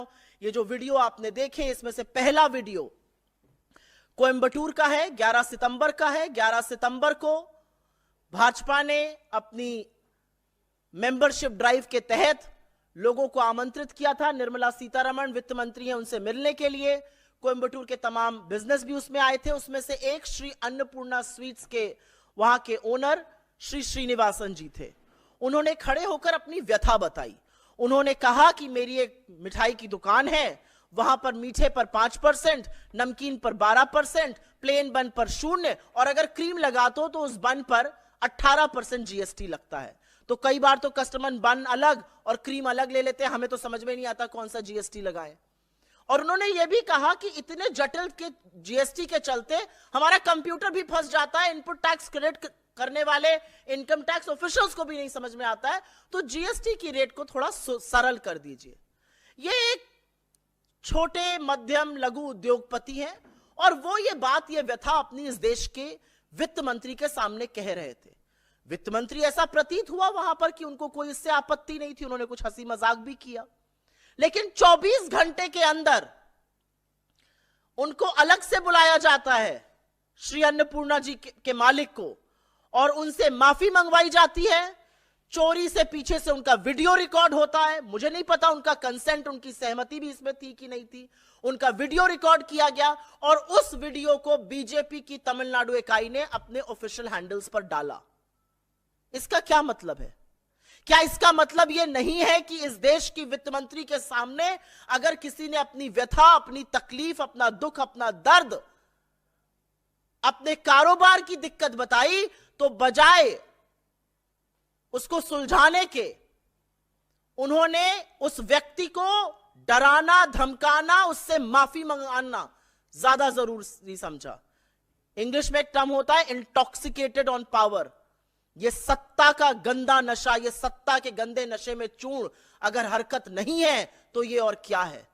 ये जो वीडियो आपने देखे इसमें से पहला वीडियो कोयंबटूर का है, 11 सितंबर का है। 11 सितंबर को भाजपा ने अपनी मेंबरशिप ड्राइव के तहत लोगों को आमंत्रित किया था। निर्मला सीतारमण वित्त मंत्री हैं, उनसे मिलने के लिए कोयंबटूर के तमाम बिजनेस भी उसमें आए थे। उसमें से एक श्री अन्नपूर्णा स्वीट्स के वहां के ओनर श्री श्रीनिवासन जी थे। उन्होंने खड़े होकर अपनी व्यथा बताई। उन्होंने कहा कि मेरी एक मिठाई की दुकान है, वहां पर मीठे पर 5%, नमकीन पर 12%, प्लेन बन पर 0 और अगर क्रीम लगा तो उस बन पर 18% जीएसटी लगता है। तो कई बार तो कस्टमर बन अलग और क्रीम अलग ले लेते हैं, हमें तो समझ में नहीं आता कौन सा जीएसटी लगाए। और उन्होंने यह भी कहा कि इतने जटिल के जीएसटी के चलते हमारा कंप्यूटर भी फंस जाता है, इनपुट टैक्स क्रेडिट करने वाले इनकम टैक्स ऑफिशियल्स को भी नहीं समझ में आता है, तो जीएसटी की रेट को थोड़ा सरल कर दीजिए। ये एक छोटे मध्यम लघु उद्योगपति हैं और वो ये बात ये व्यथा अपनी इस देश के वित्त मंत्री के सामने कह रहे थे। वित्त मंत्री ऐसा प्रतीत हुआ वहां पर कि उनको कोई इससे आपत्ति नहीं थी, उन्होंने कुछ हंसी मजाक भी किया, लेकिन 24 घंटे के अंदर उनको अलग से बुलाया जाता है श्री अन्नपूर्णा जी के मालिक को और उनसे माफी मंगवाई जाती है। चोरी से पीछे से उनका वीडियो रिकॉर्ड होता है। मुझे नहीं पता उनका कंसेंट, उनकी सहमति भी इसमें थी कि नहीं थी। उनका वीडियो रिकॉर्ड किया गया और उस वीडियो को बीजेपी की तमिलनाडु इकाई ने अपने ऑफिशियल हैंडल्स पर डाला। इसका क्या मतलब है? क्या इसका मतलब यह नहीं है कि इस देश की वित्त मंत्री के सामने अगर किसी ने अपनी व्यथा, अपनी तकलीफ, अपना दुख, अपना दर्द, अपने कारोबार की दिक्कत बताई तो बजाय उसको सुलझाने के उन्होंने उस व्यक्ति को डराना, धमकाना, उससे माफी मंगाना ज्यादा जरूरी समझा। इंग्लिश में एक टर्म होता है इंटॉक्सिकेटेड ऑन पावर। ये सत्ता का गंदा नशा, ये सत्ता के गंदे नशे में चूर्ण अगर हरकत नहीं है तो ये और क्या है।